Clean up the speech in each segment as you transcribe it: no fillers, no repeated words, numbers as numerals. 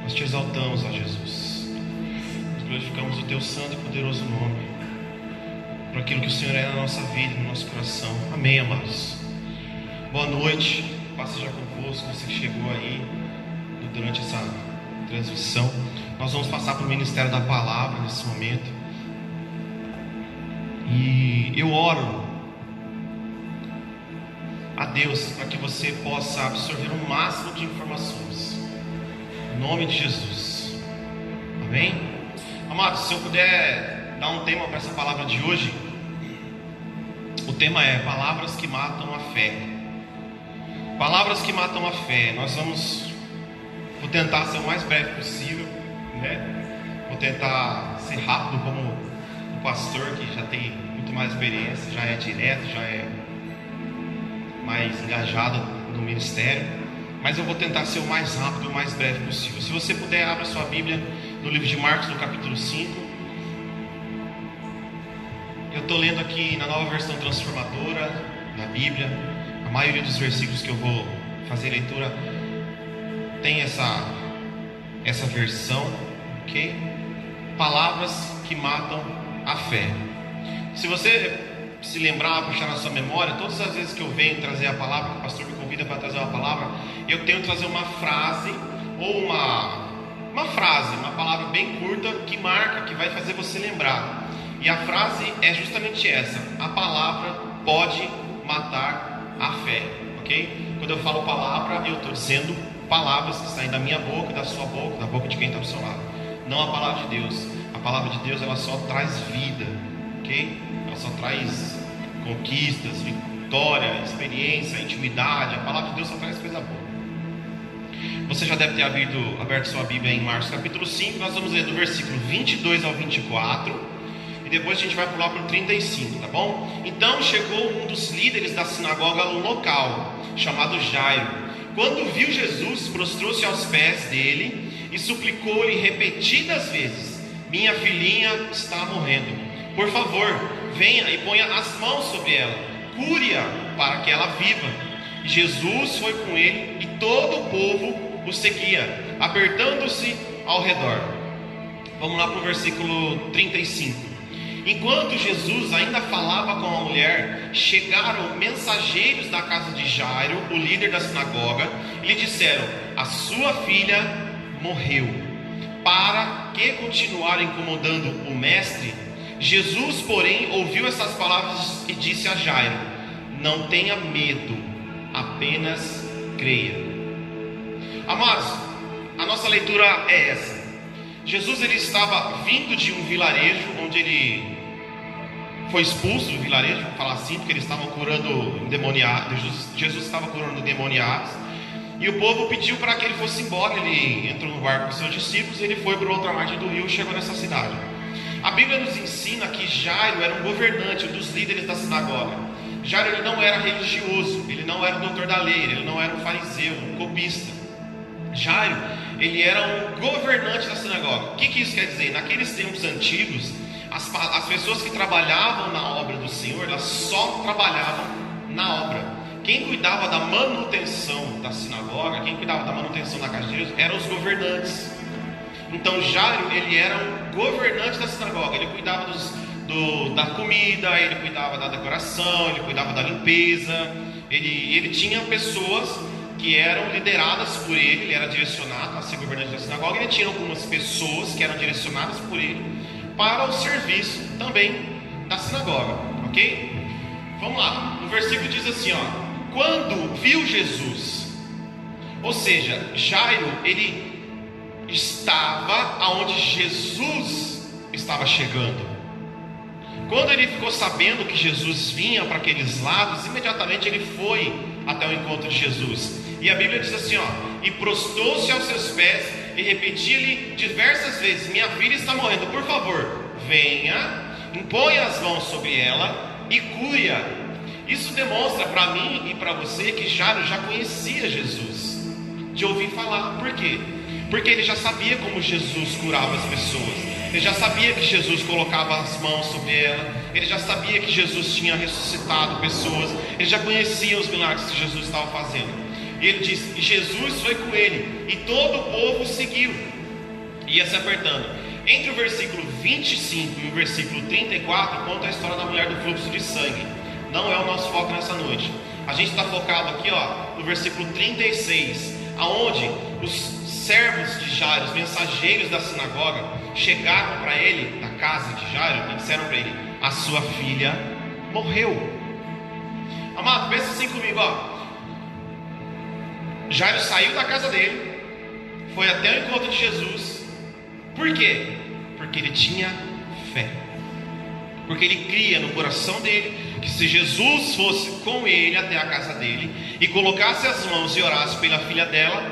Nós te exaltamos, ó Jesus. Nós glorificamos o teu santo e poderoso nome, por aquilo que o Senhor é na nossa vida, no nosso coração. Amém, amados. Boa noite, paz seja convosco, você que chegou aí durante essa transmissão. Nós vamos passar para o ministério da palavra nesse momento. E eu oro a Deus para que você possa absorver o máximo de informações, em nome de Jesus. Amém? Amados, se eu puder dar um tema para essa palavra de hoje, o tema é palavras que matam a fé. Palavras que matam a fé. Vou tentar ser o mais breve possível, né? Vou tentar ser rápido, como o pastor que já tem muito mais experiência, já é direto, já é mais engajado no ministério, mas eu vou tentar ser o mais rápido e o mais breve possível. Se você puder, abra sua Bíblia no livro de Marcos, no capítulo 5. Eu estou lendo aqui na Nova Versão Transformadora da Bíblia. A maioria dos versículos que eu vou fazer leitura tem essa versão, ok? Palavras que matam a fé. Se você se lembrar, puxar na sua memória, todas as vezes que eu venho trazer a palavra, o pastor me convida para trazer uma palavra, eu tenho que trazer uma frase ou uma palavra bem curta que marca, que vai fazer você lembrar. E a frase é justamente essa: a palavra pode matar a fé, ok? Quando eu falo palavra, eu estou dizendo palavras que saem da minha boca, da sua boca, da boca de quem está do seu lado, não a palavra de Deus. A palavra de Deus, ela só traz vida, ok? Ela só traz conquistas, vitória, experiência, intimidade. A palavra de Deus só traz coisa boa. Você já deve ter aberto sua Bíblia em Marcos capítulo 5. Nós vamos ler do versículo 22 ao 24. E depois a gente vai pular para o 35, tá bom? Então chegou um dos líderes da sinagoga local, chamado Jairo. Quando viu Jesus, prostrou-se aos pés dele e suplicou-lhe repetidas vezes: minha filhinha está morrendo. Por favor, venha e ponha as mãos sobre ela, cure-a para que ela viva. E Jesus foi com ele e todo o povo o seguia, apertando-se ao redor. Vamos lá para o versículo 35. Enquanto Jesus ainda falava com a mulher, chegaram mensageiros da casa de Jairo, o líder da sinagoga, e lhe disseram: a sua filha morreu. Para que continuar incomodando o mestre? Jesus, porém, ouviu essas palavras e disse a Jairo: não tenha medo, apenas creia. Amados, a nossa leitura é essa. Jesus, ele estava vindo de um vilarejo onde ele foi expulso do vilarejo, vamos falar assim, porque eles estavam curando endemoniados. Jesus estava curando endemoniados, e o povo pediu para que ele fosse embora. Ele entrou no barco com seus discípulos e ele foi para outra margem do rio e chegou nessa cidade. A Bíblia nos ensina que Jairo era um governante, um dos líderes da sinagoga. Jairo, ele não era religioso, ele não era um doutor da lei, ele não era um fariseu, um copista. Jairo, ele era um governante da sinagoga. O que isso quer dizer? Naqueles tempos antigos, as pessoas que trabalhavam na obra do Senhor, elas só trabalhavam na obra. Quem cuidava da manutenção da sinagoga, quem cuidava da manutenção da casa de Deus, eram os governantes. Então Jairo, ele era um governante da sinagoga. Ele cuidava da comida, ele cuidava da decoração, ele cuidava da limpeza. Ele tinha pessoas que eram lideradas por ele. Ele era direcionado a ser governante da sinagoga. Ele tinha algumas pessoas que eram direcionadas por ele para o serviço também da sinagoga, ok? Vamos lá, o versículo diz assim, ó: quando viu Jesus, ou seja, Jairo, ele estava aonde Jesus estava chegando. Quando ele ficou sabendo que Jesus vinha para aqueles lados, imediatamente ele foi até o encontro de Jesus. E a Bíblia diz assim, ó: e prostrou-se aos seus pés e repetia-lhe diversas vezes: minha filha está morrendo, por favor, venha, imponha as mãos sobre ela e cure-a. Isso demonstra para mim e para você que Jairo já conhecia Jesus, de ouvir falar. Por quê? Porque ele já sabia como Jesus curava as pessoas. Ele já sabia que Jesus colocava as mãos sobre ela. Ele já sabia que Jesus tinha ressuscitado pessoas. Ele já conhecia os milagres que Jesus estava fazendo. E ele diz: Jesus foi com ele e todo o povo seguiu. ia se apertando. Entre o versículo 25 e o versículo 34 conta a história da mulher do fluxo de sangue. Não é o nosso foco nessa noite. A gente está focado aqui, no versículo 36, aonde os servos de Jairo, os mensageiros da sinagoga, chegaram para ele, na casa de Jairo, e disseram para ele: a sua filha morreu. Amado, pensa assim comigo, Jairo saiu da casa dele, foi até o encontro de Jesus. Por quê? Porque ele tinha fé. Porque ele cria no coração dele que se Jesus fosse com ele até a casa dele e colocasse as mãos e orasse pela filha dela,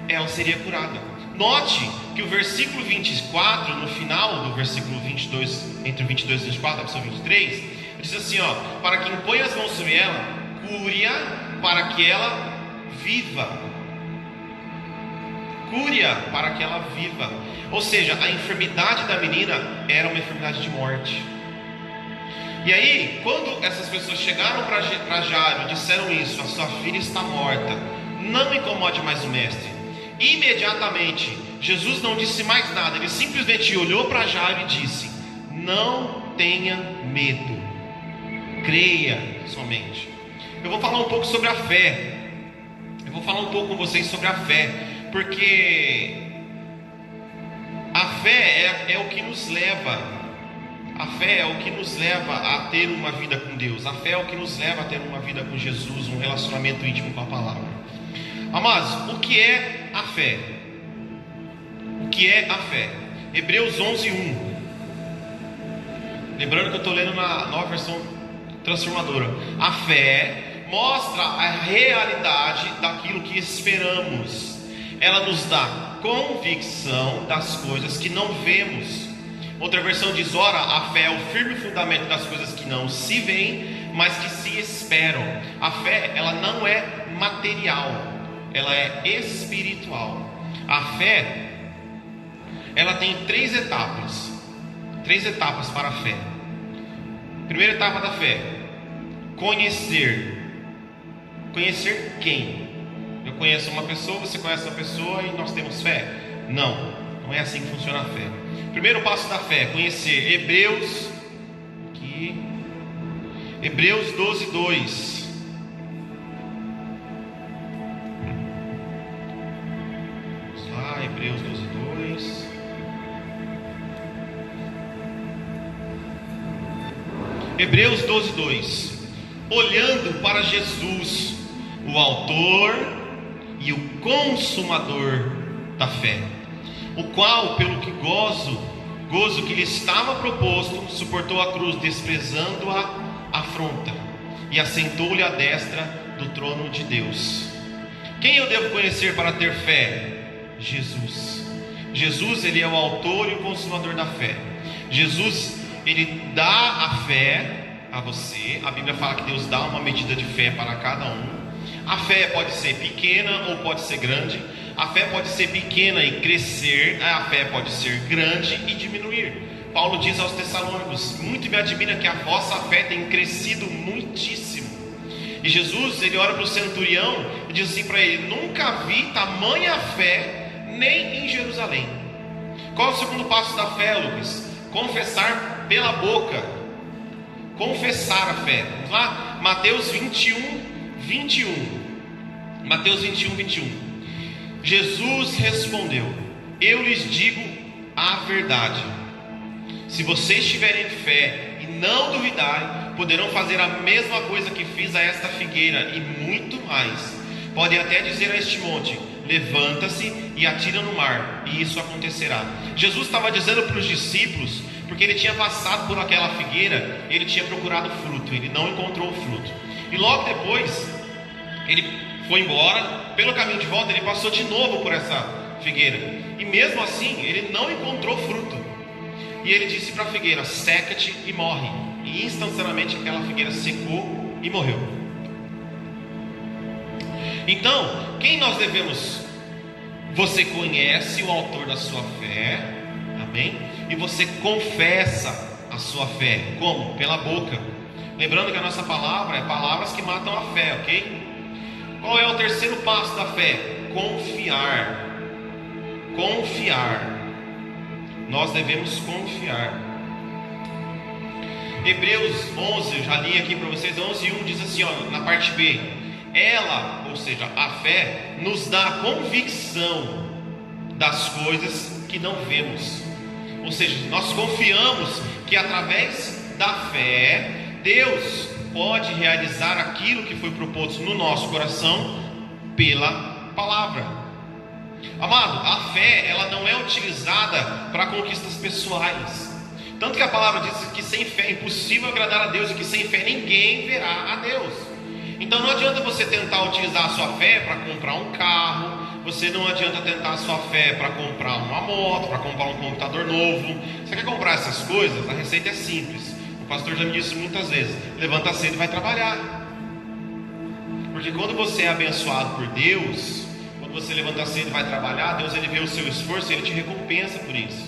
ela seria curada. Note que o versículo 24, no final do versículo 22, entre o 22 e 24, a versão 23, diz assim, para que impõe as mãos sobre ela, cure-a para que ela viva. Cure-a para que ela viva. Ou seja, a enfermidade da menina era uma enfermidade de morte. E aí, quando essas pessoas chegaram para Jairo e disseram isso: a sua filha está morta, não incomode mais o mestre. Imediatamente, Jesus não disse mais nada. Ele simplesmente olhou para Jairo e disse: não tenha medo, creia somente. Eu vou falar um pouco sobre a fé. Eu vou falar um pouco com vocês sobre a fé, porque a fé é o que nos leva, a fé é o que nos leva a ter uma vida com Deus. A fé é o que nos leva a ter uma vida com Jesus, um relacionamento íntimo com a palavra. Amados, o que é a fé? O que é a fé? Hebreus 11:1. Lembrando que eu estou lendo na nova versão transformadora. A fé mostra a realidade daquilo que esperamos. Ela nos dá convicção das coisas que não vemos. Outra versão diz: ora, a fé é o firme fundamento das coisas que não se veem, mas que se esperam. A fé, ela não é material, ela é espiritual. A fé, ela tem três etapas para a fé. Primeira etapa da fé: conhecer. Conhecer quem? Eu conheço uma pessoa, você conhece uma pessoa e nós temos fé? Não é assim que funciona a fé. Primeiro passo da fé: conhecer. Hebreus 12:2. Vamos lá, Hebreus 12:2. Hebreus 12:2. Olhando para Jesus, o autor e o consumador da fé, o qual, pelo que gozo que lhe estava proposto, suportou a cruz, desprezando a afronta, e assentou-lhe à destra do trono de Deus. Quem eu devo conhecer para ter fé? Jesus. Jesus, ele é o autor e o consumador da fé. Jesus, ele dá a fé a você. A Bíblia fala que Deus dá uma medida de fé para cada um. A fé pode ser pequena ou pode ser grande. A fé pode ser pequena e crescer. A fé pode ser grande e diminuir. Paulo diz aos Tessalônicos: muito me admira que a vossa fé tem crescido muitíssimo. E Jesus, ele olha para o centurião e diz assim para ele: nunca vi tamanha fé nem em Jerusalém. Qual é o segundo passo da fé, Lucas? Confessar pela boca. Confessar a fé. Vamos lá? Mateus 21:21. Mateus 21:21. Jesus respondeu: eu lhes digo a verdade. Se vocês tiverem fé e não duvidarem, poderão fazer a mesma coisa que fiz a esta figueira e muito mais. Podem até dizer a este monte: levanta-se e atira no mar, e isso acontecerá. Jesus estava dizendo para os discípulos, porque ele tinha passado por aquela figueira, ele tinha procurado fruto, ele não encontrou o fruto. E logo depois, ele foi embora, pelo caminho de volta ele passou de novo por essa figueira, e mesmo assim ele não encontrou fruto. E ele disse para a figueira: seca-te e morre. E instantaneamente aquela figueira secou e morreu. Então, quem nós devemos? Você conhece o autor da sua fé, amém? E você confessa a sua fé. Como? Pela boca. Lembrando que a nossa palavra é palavras que matam a fé, ok? Qual é o terceiro passo da fé? Confiar. confiar. Nós devemos confiar. Hebreus 11, eu já li aqui para vocês, 11:1 diz assim, ó, na parte B: ela, ou seja, a fé, nos dá a convicção das coisas que não vemos. Ou seja, nós confiamos que através da fé, Deus pode realizar aquilo que foi proposto no nosso coração pela palavra. Amado, a fé, ela não é utilizada para conquistas pessoais. Tanto que a palavra diz que sem fé é impossível agradar a Deus, e que sem fé ninguém verá a Deus. Então não adianta você tentar utilizar a sua fé para comprar um carro. Você não adianta tentar a sua fé para comprar uma moto, para comprar um computador novo. Você quer comprar essas coisas? A receita é simples. O pastor já me disse muitas vezes: levanta cedo e vai trabalhar. Porque quando você é abençoado por Deus, quando você levanta cedo e vai trabalhar, Deus, ele vê o seu esforço e ele te recompensa por isso.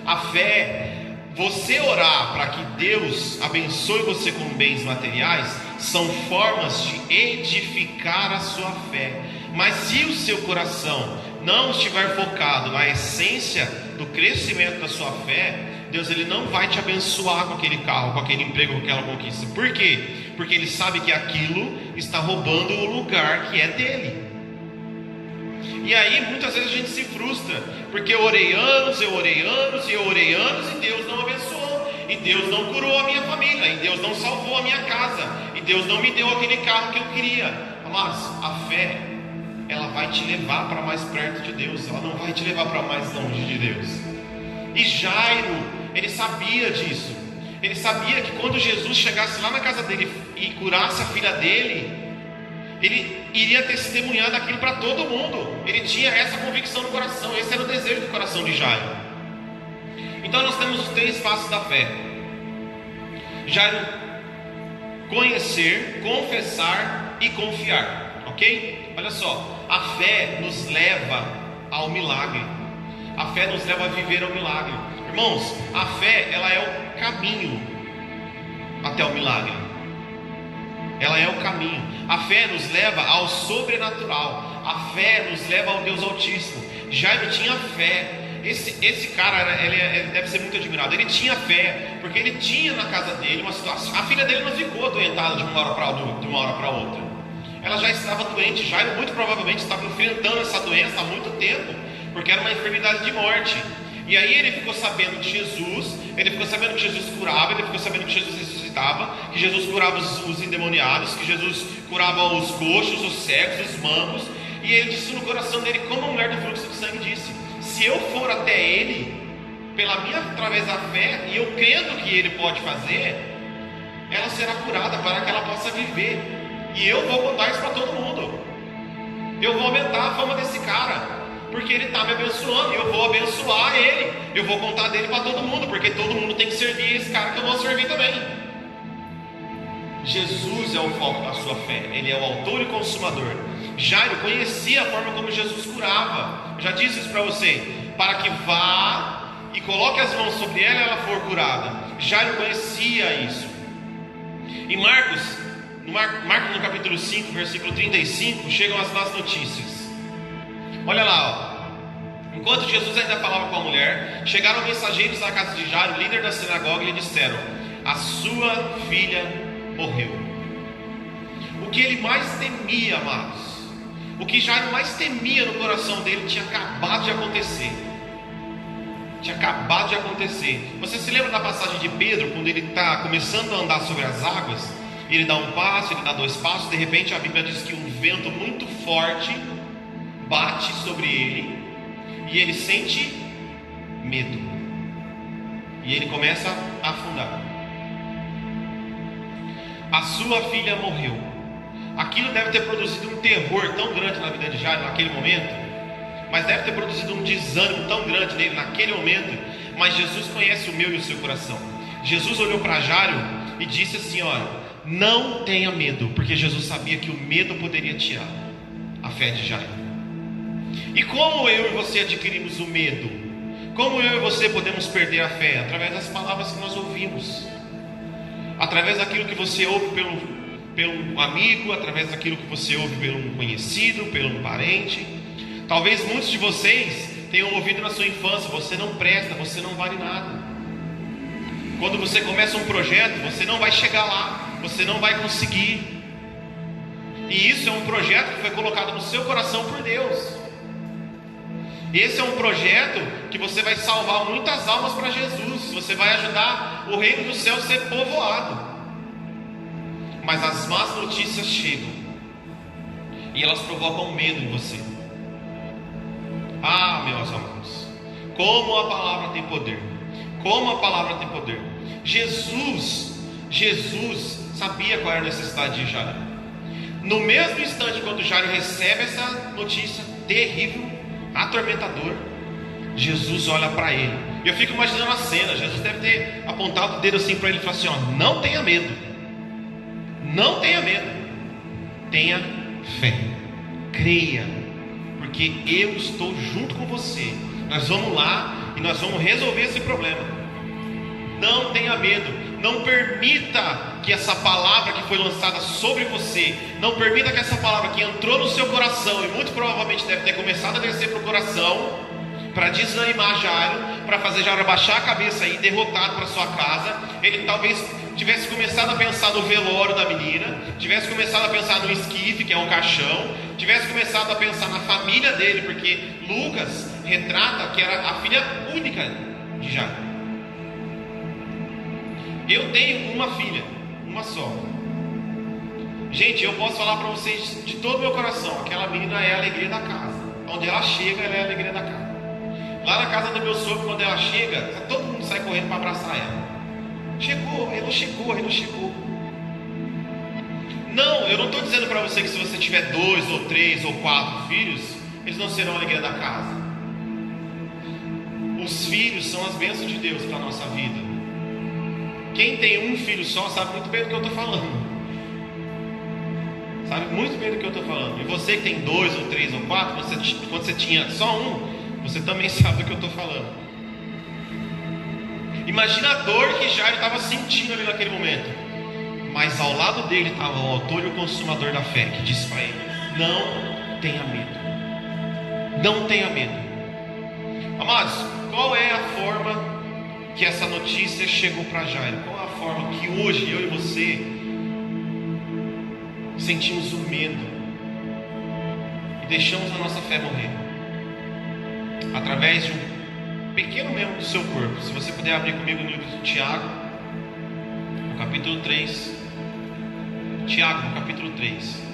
A fé, você orar para que Deus abençoe você com bens materiais, são formas de edificar a sua fé. Mas se o seu coração não estiver focado na essência do crescimento da sua fé, Deus, ele não vai te abençoar com aquele carro, com aquele emprego, com aquela conquista. Por quê? Porque ele sabe que aquilo está roubando o lugar que é dele. E aí muitas vezes a gente se frustra, porque eu orei anos e Deus não abençoou, e Deus não curou a minha família, e Deus não salvou a minha casa, e Deus não me deu aquele carro que eu queria. Mas a fé, ela vai te levar para mais perto de Deus, ela não vai te levar para mais longe de Deus. E Jairo, ele sabia disso. Ele sabia que quando Jesus chegasse lá na casa dele e curasse a filha dele, ele iria testemunhar daquilo para todo mundo. Ele tinha essa convicção no coração. Esse era o desejo do coração de Jairo. Então nós temos os 3 passos da fé: Jairo, conhecer, confessar e confiar. Ok? Olha só, a fé nos leva ao milagre. A fé nos leva a viver ao milagre. Irmãos, a fé, ela é o caminho até o milagre. Ela é o caminho. A fé nos leva ao sobrenatural. A fé nos leva ao Deus Altíssimo. Jairo tinha fé. Esse cara, ele deve ser muito admirado. Ele tinha fé, porque ele tinha na casa dele uma situação. A filha dele não ficou adoentada de uma hora para outra. Ela já estava doente. Jairo muito provavelmente estava enfrentando essa doença há muito tempo, porque era uma enfermidade de morte. E aí ele ficou sabendo de Jesus, ele ficou sabendo que Jesus curava, ele ficou sabendo que Jesus ressuscitava, que Jesus curava os endemoniados, que Jesus curava os coxos, os cegos, os mancos. E ele disse no coração dele, como a mulher do fluxo de sangue disse: se eu for até ele, através da fé, e eu crendo que ele pode fazer, ela será curada para que ela possa viver. E eu vou contar isso para todo mundo. Eu vou aumentar a fama desse cara, porque ele está me abençoando, e eu vou abençoar ele. Eu vou contar dele para todo mundo, porque todo mundo tem que servir esse cara que eu vou servir também. Jesus é o foco da sua fé. Ele é o autor e consumador. Jairo conhecia a forma como Jesus curava. Eu já disse isso para você: para que vá e coloque as mãos sobre ela e ela for curada. Jairo conhecia isso. Em Marcos no capítulo 5, versículo 35, chegam as más notícias. Olha lá, ó. Enquanto Jesus ainda falava com a mulher, chegaram mensageiros à casa de Jairo, líder da sinagoga, e lhe disseram: a sua filha morreu. O que ele mais temia, amados, o que Jairo mais temia no coração dele, tinha acabado de acontecer. Você se lembra da passagem de Pedro, quando ele está começando a andar sobre as águas? Ele dá um passo, ele dá 2 passos, de repente a Bíblia diz que um vento muito forte bate sobre ele, e ele sente medo, e ele começa a afundar. A sua filha morreu. Aquilo deve ter produzido um terror tão grande na vida de Jairo naquele momento, mas deve ter produzido um desânimo tão grande nele naquele momento. Mas Jesus conhece o meu e o seu coração. Jesus olhou para Jairo e disse assim: olha, não tenha medo, porque Jesus sabia que o medo poderia tirar a fé de Jairo. E como eu e você adquirimos o medo? Como eu e você podemos perder a fé? Através das palavras que nós ouvimos, através daquilo que você ouve pelo amigo, através daquilo que você ouve pelo conhecido, pelo parente. Talvez muitos de vocês tenham ouvido na sua infância: você não presta, você não vale nada. Quando você começa um projeto, você não vai chegar lá, você não vai conseguir. E isso é um projeto que foi colocado no seu coração por Deus. Esse é um projeto que você vai salvar muitas almas para Jesus. Você vai ajudar o reino do céu a ser povoado. Mas as más notícias chegam e elas provocam medo em você. Ah, meus amados, como a palavra tem poder. Como a palavra tem poder. Jesus sabia qual era a necessidade de Jairo. No mesmo instante, quando Jairo recebe essa notícia terrível, atormentador, Jesus olha para ele. E eu fico imaginando a cena. Jesus deve ter apontado o dedo assim para ele e falado assim: ó, não tenha medo, não tenha medo, tenha fé, creia, porque eu estou junto com você. Nós vamos lá e nós vamos resolver esse problema. Não tenha medo. Não permita que essa palavra que foi lançada sobre você, não permita que essa palavra que entrou no seu coração, e muito provavelmente deve ter começado a descer para o coração, para desanimar Jairo, para fazer Jairo abaixar a cabeça e ir derrotado para sua casa. Ele talvez tivesse começado a pensar no velório da menina, tivesse começado a pensar no esquife, que é um caixão, tivesse começado a pensar na família dele, porque Lucas retrata que era a filha única de Jairo. Eu tenho uma filha, uma só. Gente, eu posso falar para vocês de todo o meu coração: aquela menina é a alegria da casa. Onde ela chega, ela é a alegria da casa. Lá na casa do meu sogro, quando ela chega, todo mundo sai correndo para abraçar ela. Chegou, ele não chegou, ele não chegou. Não, eu não estou dizendo para você que se você tiver 2 ou 3 ou 4 filhos, eles não serão a alegria da casa. Os filhos são as bênçãos de Deus para a nossa vida. Quem tem um filho só sabe muito bem do que eu estou falando. Sabe muito bem do que eu estou falando. E você que tem 2 ou 3 ou 4, quando você tinha só um, você também sabe do que eu estou falando. Imagina a dor que Jairo estava sentindo ali naquele momento. Mas ao lado dele estava o autor e o consumador da fé, que disse para ele: não tenha medo. Não tenha medo. Amados, qual é a forma que essa notícia chegou para Jairo? Qual é a forma que hoje eu e você sentimos o medo e deixamos a nossa fé morrer? Através de um pequeno membro do seu corpo. Se você puder abrir comigo no livro de Tiago, no capítulo 3. Tiago, no capítulo 3.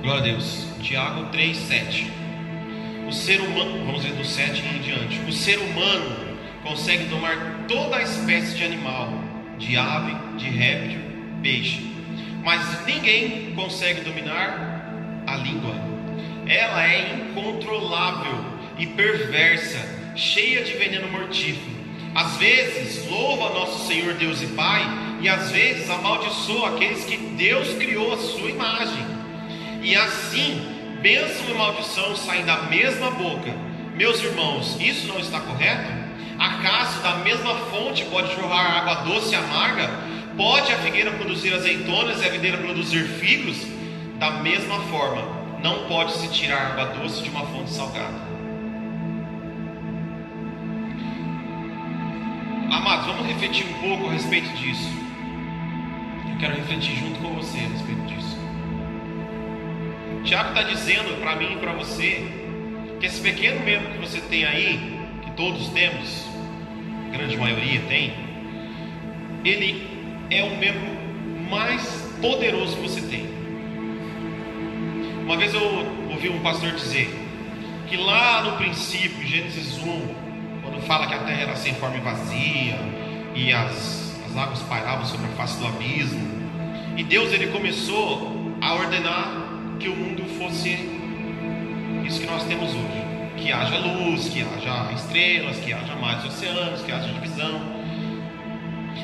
Glória a Deus. Tiago 3:7. O ser humano, vamos ver do 7 em diante. O ser humano consegue domar toda a espécie de animal, de ave, de réptil, peixe, mas ninguém consegue dominar a língua. Ela é incontrolável e perversa, cheia de veneno mortífero. Às vezes louva nosso Senhor Deus e Pai, e às vezes amaldiçoa aqueles que Deus criou à sua imagem. E assim, bênção e maldição saem da mesma boca. Meus irmãos, isso não está correto? Acaso da mesma fonte pode jorrar água doce e amarga? Pode a figueira produzir azeitonas e a videira produzir figos? Da mesma forma, não pode se tirar água doce de uma fonte salgada. Amados, vamos refletir um pouco a respeito disso. Eu quero refletir junto com você a respeito disso. Tiago está dizendo para mim e para você que esse pequeno membro que você tem aí, que todos temos, a grande maioria tem, ele é o membro mais poderoso que você tem. Uma vez eu ouvi um pastor dizer que lá no princípio, Gênesis 1, quando fala que a terra era sem forma e vazia, e as águas pairavam sobre a face do abismo, e Deus ele começou a ordenar que o mundo fosse isso que nós temos hoje, que haja luz, que haja estrelas, que haja mares, oceanos, que haja divisão.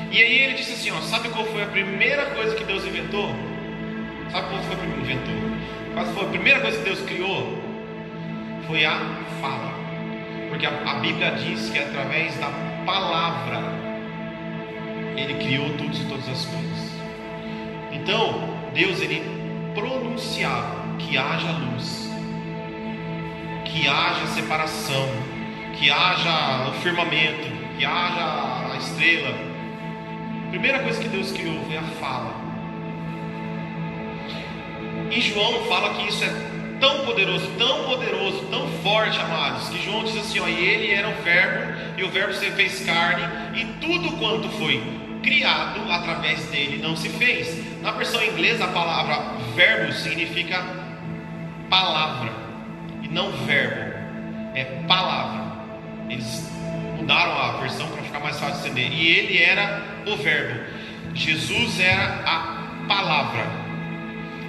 E aí ele disse assim, ó, sabe qual foi a primeira coisa que Deus inventou? Sabe qual foi o primeiro inventor? Qual foi a primeira coisa que Deus criou? Foi a fala. Porque a Bíblia diz que através da palavra Ele criou tudo e todas as coisas. Então, Deus, Ele pronunciava que haja luz, que haja separação, que haja o firmamento, que haja a estrela. A primeira coisa que Deus criou foi a fala. E João fala que isso é tão poderoso, tão forte, amados, que João diz assim, ó, e ele era o verbo, e o verbo se fez carne, e tudo quanto foi criado através dele não se fez. Na versão inglesa, a palavra verbo significa palavra, e não verbo, é palavra. Eles mudaram a versão para ficar mais fácil de entender. E ele era o verbo, Jesus era a palavra.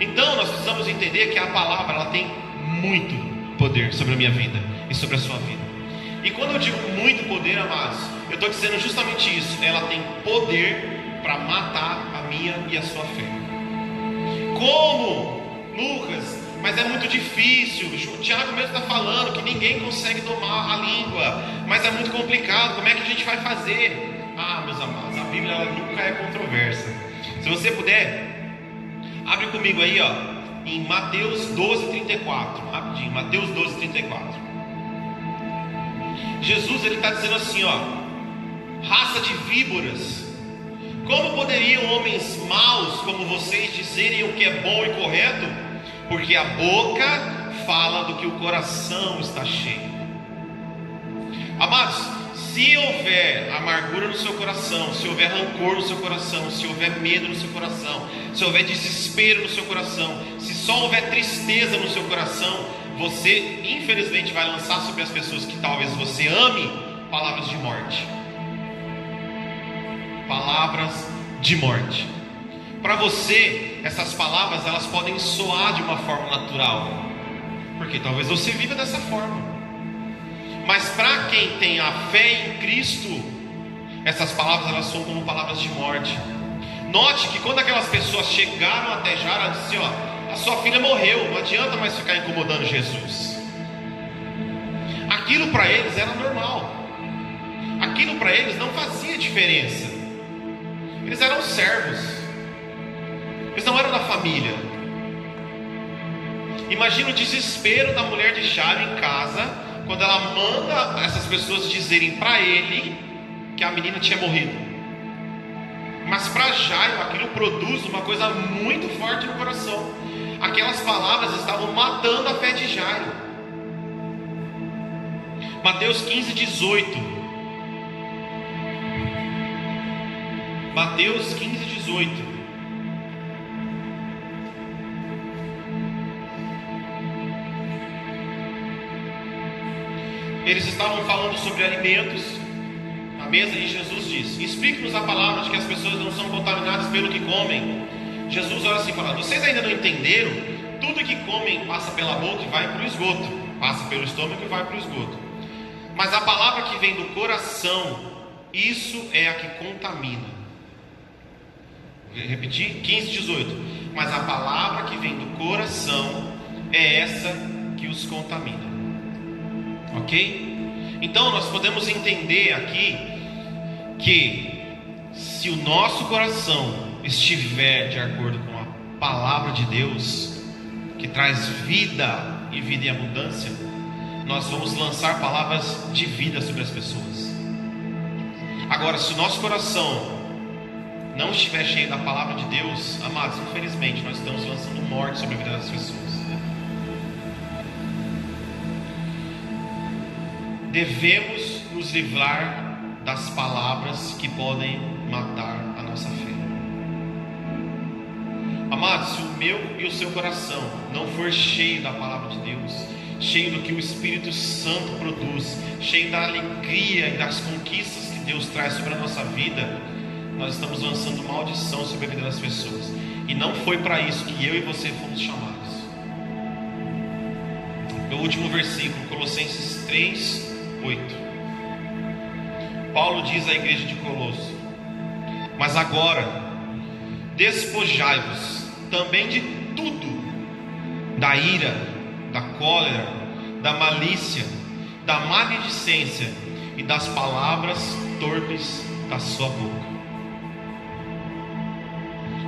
Então nós precisamos entender que a palavra, ela tem muito poder sobre a minha vida e sobre a sua vida. E quando eu digo muito poder, amados, eu estou dizendo justamente isso. Ela tem poder para matar a minha e a sua fé. Como? Lucas, mas é muito difícil. O Tiago mesmo está falando que ninguém consegue domar a língua, mas é muito complicado. Como é que a gente vai fazer? Ah, meus amados, a Bíblia ela nunca é controversa. Se você puder, abre comigo aí, ó, em Mateus 12:34. Rapidinho, Mateus 12:34. Jesus, ele está dizendo assim, ó: raça de víboras, como poderiam homens maus como vocês dizerem o que é bom e correto? Porque a boca fala do que o coração está cheio. Amados, se houver amargura no seu coração, se houver rancor no seu coração, se houver medo no seu coração, se houver desespero no seu coração, se só houver tristeza no seu coração, você infelizmente vai lançar sobre as pessoas que talvez você ame palavras de morte. Palavras de morte. Para você, essas palavras elas podem soar de uma forma natural, porque talvez você viva dessa forma. Mas para quem tem a fé em Cristo, essas palavras elas são como palavras de morte. Note que quando aquelas pessoas chegaram até Jairo, ela disse, ó, a sua filha morreu, não adianta mais ficar incomodando Jesus. Aquilo para eles era normal. Aquilo para eles não fazia diferença. Eles eram servos. Eles não eram da família. Imagina o desespero da mulher de Jairo em casa, quando ela manda essas pessoas dizerem para ele que a menina tinha morrido. Mas para Jairo aquilo produz uma coisa muito forte no coração. Aquelas palavras estavam matando a fé de Jairo. Mateus 15:18. Mateus 15:18. Eles estavam falando sobre alimentos na mesa e Jesus disse: explique-nos a palavra de que as pessoas não são contaminadas pelo que comem. Jesus olha assim e fala: vocês ainda não entenderam? Tudo que comem passa pela boca e vai para o esgoto, passa pelo estômago e vai para o esgoto. Mas a palavra que vem do coração, isso é a que contamina. Vou repetir, 15:18. Mas a palavra que vem do coração é essa que os contamina. Ok? Então nós podemos entender aqui que se o nosso coração estiver de acordo com a palavra de Deus, que traz vida e vida em abundância, nós vamos lançar palavras de vida sobre as pessoas. Agora, se o nosso coração não estiver cheio da palavra de Deus, amados, infelizmente nós estamos lançando morte sobre a vida das pessoas. Devemos nos livrar das palavras que podem matar a nossa fé. Amados, se o meu e o seu coração não for cheio da palavra de Deus, cheio do que o Espírito Santo produz, cheio da alegria e das conquistas que Deus traz sobre a nossa vida, nós estamos lançando maldição sobre a vida das pessoas. E não foi para isso que eu e você fomos chamados. O último versículo, Colossenses 3:8. Paulo diz à igreja de Colosso: mas agora despojai-vos também de tudo, da ira, da cólera, da malícia, da maledicência e das palavras torpes da sua boca.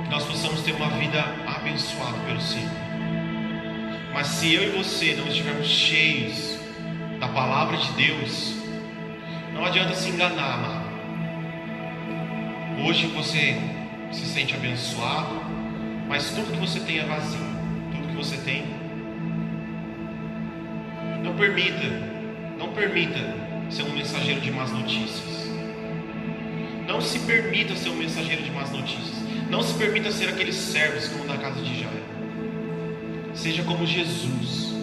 Que nós possamos ter uma vida abençoada pelo Senhor. Mas se eu e você não estivermos cheios da palavra de Deus, não adianta se enganar, amado. Hoje você se sente abençoado, mas tudo que você tem é vazio. Tudo que você tem. Não permita ser um mensageiro de más notícias. Não se permita ser um mensageiro de más notícias. Não se permita ser aqueles servos como da casa de Jairo. Seja como Jesus,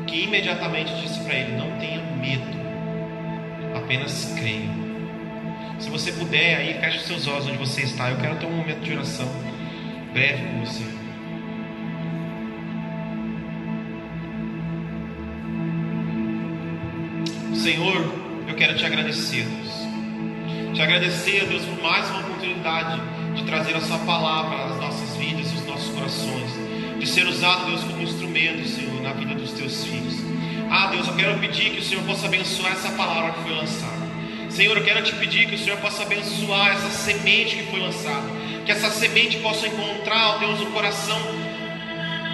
que imediatamente disse para ele: não tenha medo, apenas creia. Se você puder, aí feche os seus olhos onde você está. Eu quero ter um momento de oração breve com você. Senhor, eu quero te agradecer, Deus. Te agradecer, Deus, por mais uma oportunidade de trazer a sua palavra às nossas vidas e aos nossos corações, de ser usado, Deus, como instrumento, Senhor, na vida dos teus filhos. Deus, eu quero pedir que o Senhor possa abençoar essa palavra que foi lançada. Senhor, eu quero te pedir que o Senhor possa abençoar essa semente que foi lançada, que essa semente possa encontrar, Deus, um coração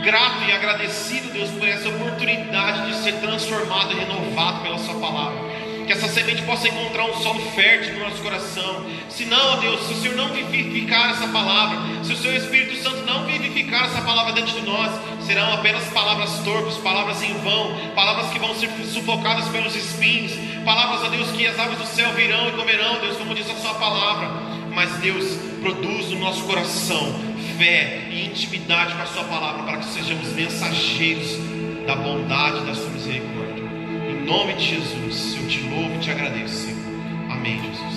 grato e agradecido, Deus, por essa oportunidade de ser transformado e renovado pela sua palavra. Que essa semente possa encontrar um solo fértil no nosso coração. Se não, Deus, se o Senhor não vivificar essa palavra, se o seu Espírito Santo não vivificar essa palavra dentro de nós, serão apenas palavras torpes, palavras em vão, palavras que vão ser sufocadas pelos espinhos, palavras, ó Deus, que as aves do céu virão e comerão, Deus, como diz a sua palavra. Mas Deus, produz no nosso coração fé e intimidade com a sua palavra, para que sejamos mensageiros da bondade e da sua misericórdia. Em nome de Jesus, eu te louvo e te agradeço, Senhor. Amém, Jesus.